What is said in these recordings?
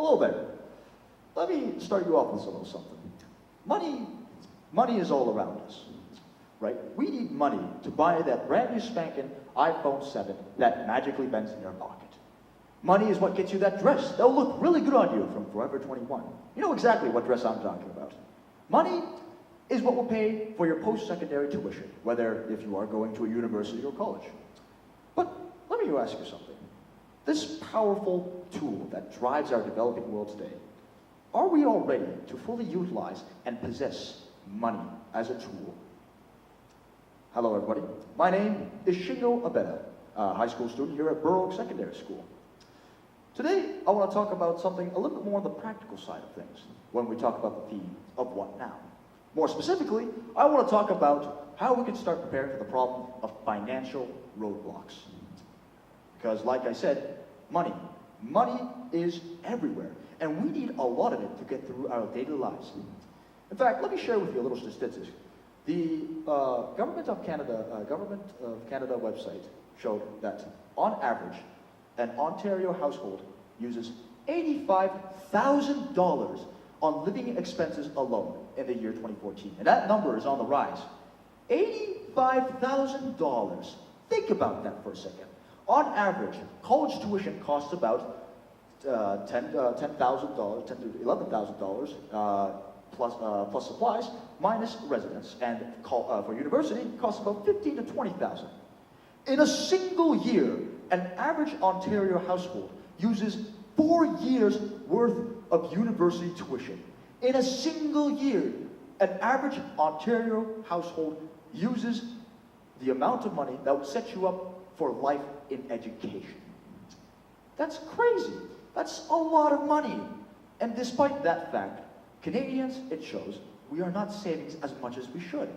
Hello there. Let me start you off with a little something. Money is all around us, right? We need money to buy that brand new spanking iPhone 7 that magically bends in your pocket. Money is what gets you that dress that'll look really good on you from Forever 21. You know exactly what dress I'm talking about. Money is what will pay for your post-secondary tuition, whether if you are going to a university or college. But let me ask you something. This powerful tool that drives our developing world today, are we all ready to fully utilize and possess money as a tool? Hello everybody, my name is Shingo Abeta, a high school student here at Bur Oak Secondary School. Today, I want to talk about something a little bit more on the practical side of things when we talk about the theme of what now. More specifically, I want to talk about how we can start preparing for the problem of financial roadblocks. Because like I said, money is everywhere, and we need a lot of it to get through our daily lives. In fact, let me share with you a little statistics. The Government of Canada website showed that, on average, an Ontario household uses $85,000 on living expenses alone in the year 2014. And that number is on the rise. $85,000. Think about that for a second. On average, college tuition costs about $10,000 to $11,000 plus supplies, minus residence. And for university, it costs about $15,000 to $20,000. In a single year, an average Ontario household uses 4 years' worth of university tuition. In a single year, an average Ontario household uses the amount of money that will set you up for life in education. That's crazy. That's a lot of money. And despite that fact, Canadians, it shows, we are not saving as much as we should.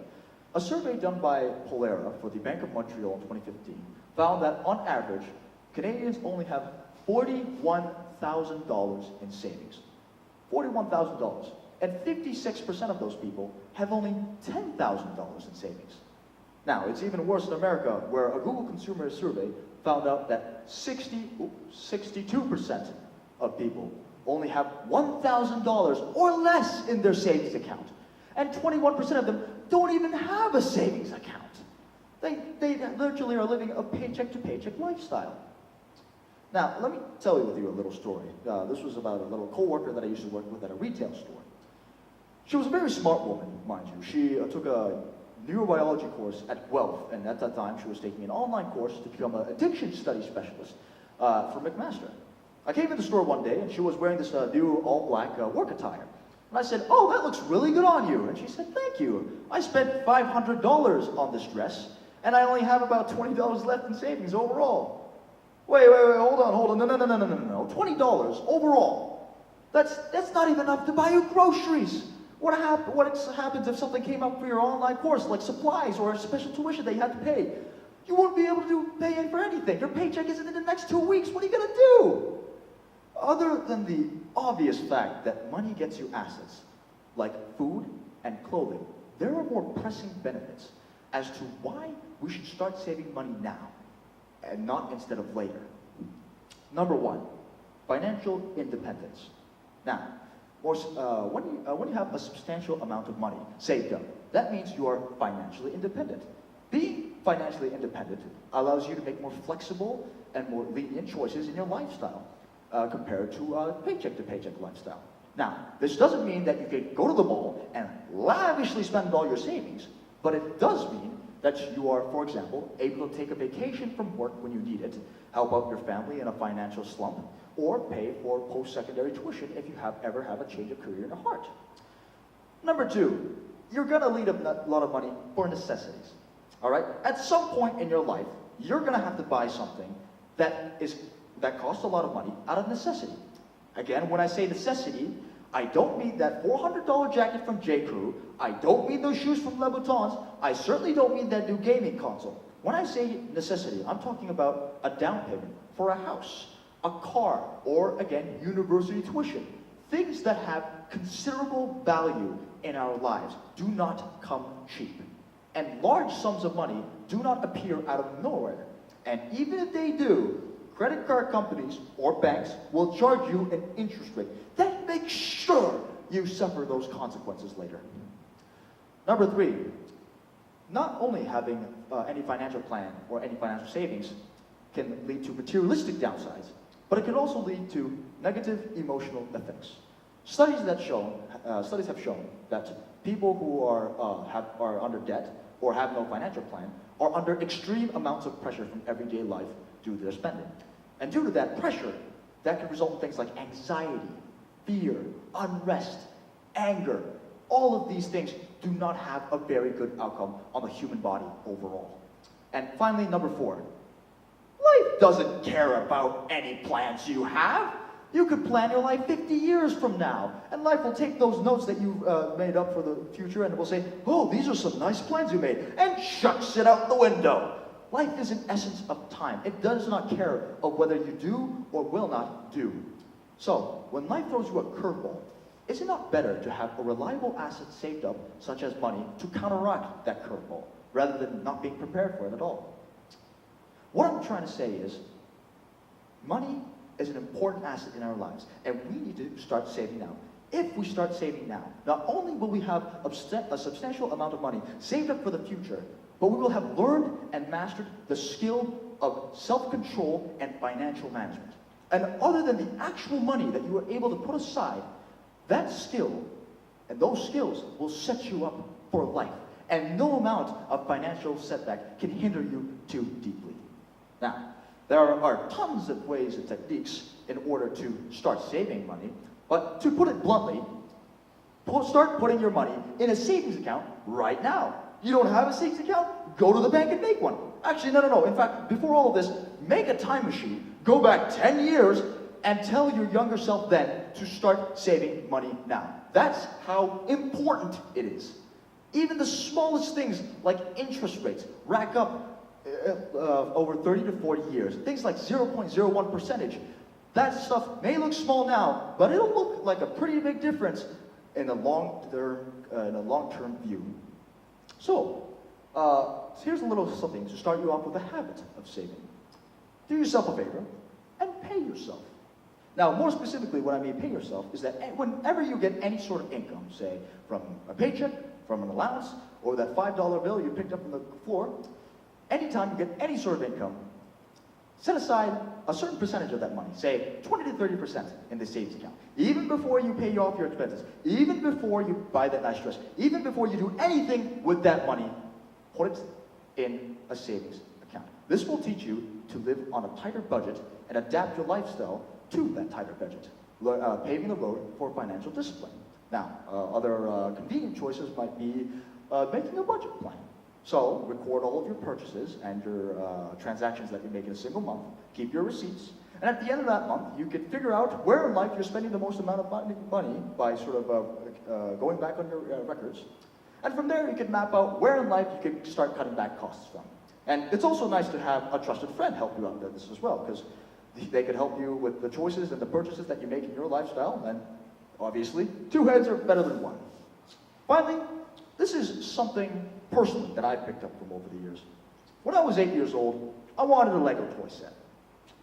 A survey done by Polera for the Bank of Montreal in 2015 found that, on average, Canadians only have $41,000 in savings. $41,000. And 56% of those people have only $10,000 in savings. Now, it's even worse in America, where a Google Consumer Survey found out that 62% of people only have $1,000 or less in their savings account. And 21% of them don't even have a savings account. They literally are living a paycheck-to-paycheck lifestyle. Now, let me tell you a little story. This was about a little coworker that I used to work with at a retail store. She was a very smart woman, mind you. She took a neurobiology course at Guelph, and at that time she was taking an online course to become an addiction study specialist from McMaster. I came in the store one day, and she was wearing this new all-black work attire. And I said, "Oh, that looks really good on you." And she said, "Thank you. I spent $500 on this dress, and I only have about $20 left in savings overall." Wait, hold on. No. $20 overall. That's not even enough to buy you groceries. What happens if something came up for your online course, like supplies or a special tuition that you had to pay? You won't be able to pay for anything. Your paycheck isn't in the next 2 weeks. What are you going to do? Other than the obvious fact that money gets you assets, like food and clothing, there are more pressing benefits as to why we should start saving money now, and not instead of later. Number one, financial independence. Now, when you have a substantial amount of money saved up, that means you are financially independent. Being financially independent allows you to make more flexible and more lenient choices in your lifestyle compared to a paycheck-to-paycheck lifestyle. Now, this doesn't mean that you can go to the mall and lavishly spend all your savings, but it does mean that you are, for example, able to take a vacation from work when you need it, help out your family in a financial slump, or pay for post-secondary tuition if you ever have a change of career in your heart. Number two, you're gonna need a lot of money for necessities, all right? At some point in your life, you're gonna have to buy something that costs a lot of money out of necessity. Again, when I say necessity, I don't mean that $400 jacket from J. Crew. I don't mean those shoes from Louboutins. I certainly don't mean that new gaming console. When I say necessity, I'm talking about a down payment for a house, a car, or again, university tuition. Things that have considerable value in our lives do not come cheap. And large sums of money do not appear out of nowhere. And even if they do, credit card companies or banks will charge you an interest rate that makes sure you suffer those consequences later. Number 3, not only having any financial plan or any financial savings can lead to materialistic downsides, but it can also lead to negative emotional effects. Studies have shown that people who are under debt or have no financial plan are under extreme amounts of pressure from everyday life due to their spending. And due to that pressure, that can result in things like anxiety, fear, unrest, anger. All of these things do not have a very good outcome on the human body overall. And finally, number 4, life doesn't care about any plans you have. You could plan your life 50 years from now, and life will take those notes that you've made up for the future and it will say, oh, these are some nice plans you made, and shucks it out the window. Life is an essence of time. It does not care of whether you do or will not do. So, when life throws you a curveball, is it not better to have a reliable asset saved up, such as money, to counteract that curveball, rather than not being prepared for it at all? What I'm trying to say is, money is an important asset in our lives, and we need to start saving now. If we start saving now, not only will we have a substantial amount of money saved up for the future, but we will have learned and mastered the skill of self-control and financial management. And other than the actual money that you are able to put aside, that skill and those skills will set you up for life. And no amount of financial setback can hinder you too deeply. Now, there are tons of ways and techniques in order to start saving money, but to put it bluntly, start putting your money in a savings account right now. You don't have a savings account? Go to the bank and make one. Actually, no. In fact, before all of this, make a time machine, go back 10 years, and tell your younger self then to start saving money now. That's how important it is. Even the smallest things like interest rates rack up over 30 to 40 years. Things like 0.01%. That stuff may look small now, but it'll look like a pretty big difference in a long-term view. So, here's a little something to start you off with a habit of saving. Do yourself a favor and pay yourself. Now, more specifically, what I mean pay yourself is that whenever you get any sort of income, say from a paycheck, from an allowance, or that $5 bill you picked up from the floor, anytime you get any sort of income, set aside a certain percentage of that money, say 20 to 30% in the savings account. Even before you pay off your expenses, even before you buy that nice dress, even before you do anything with that money, put it in a savings account. This will teach you to live on a tighter budget and adapt your lifestyle to that tighter budget, paving the road for financial discipline. Now, other convenient choices might be making a budget plan. So, record all of your purchases and your transactions that you make in a single month, keep your receipts, and at the end of that month, you can figure out where in life you're spending the most amount of money by sort of going back on your records. And from there, you can map out where in life you can start cutting back costs from. And it's also nice to have a trusted friend help you out with this as well, because they can help you with the choices and the purchases that you make in your lifestyle, and obviously, 2 heads are better than 1. Finally, this is something personally that I picked up from over the years. When I was 8 years old, I wanted a Lego toy set.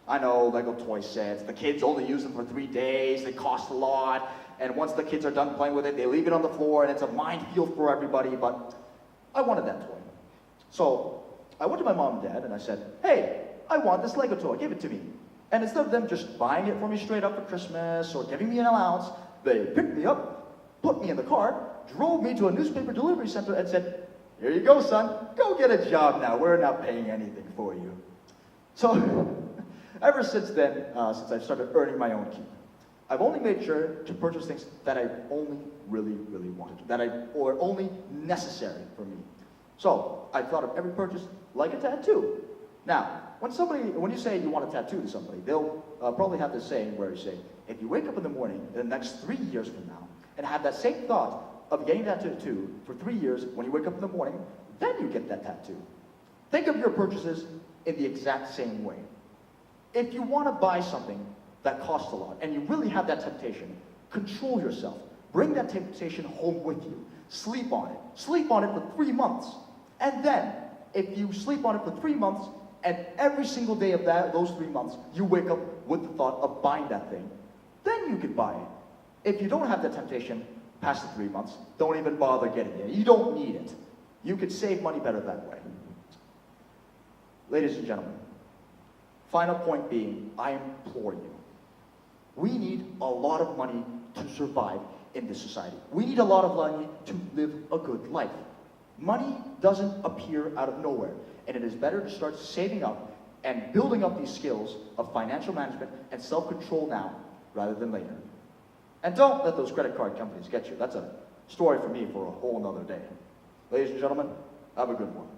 I know, Lego toy sets, the kids only use them for 3 days, they cost a lot, and once the kids are done playing with it, they leave it on the floor, and it's a minefield for everybody, but I wanted that toy. So, I went to my mom and dad, and I said, hey, I want this Lego toy, give it to me. And instead of them just buying it for me straight up for Christmas, or giving me an allowance, they picked me up, put me in the car, drove me to a newspaper delivery center, and said, here you go, son, go get a job now, we're not paying anything for you. So, ever since then, since I started earning my own keep, I've only made sure to purchase things that I only really wanted, or only necessary for me. So, I thought of every purchase like a tattoo. Now, when you say you want a tattoo to somebody, they'll probably have this saying where you say, if you wake up in the morning in the next 3 years from now, and have that same thought of getting that tattoo for 3 years, when you wake up in the morning, then you get that tattoo. Think of your purchases in the exact same way. If you want to buy something that costs a lot, and you really have that temptation, control yourself. Bring that temptation home with you. Sleep on it. Sleep on it for 3 months. And then, if you sleep on it for 3 months, and every single day of those 3 months, you wake up with the thought of buying that thing, then you could buy it. If you don't have the temptation past the 3 months, don't even bother getting it. You don't need it. You could save money better that way. Ladies and gentlemen, final point being, I implore you, we need a lot of money to survive in this society. We need a lot of money to live a good life. Money doesn't appear out of nowhere, and it is better to start saving up and building up these skills of financial management and self-control now rather than later. And don't let those credit card companies get you. That's a story for me for a whole nother day. Ladies and gentlemen, have a good one.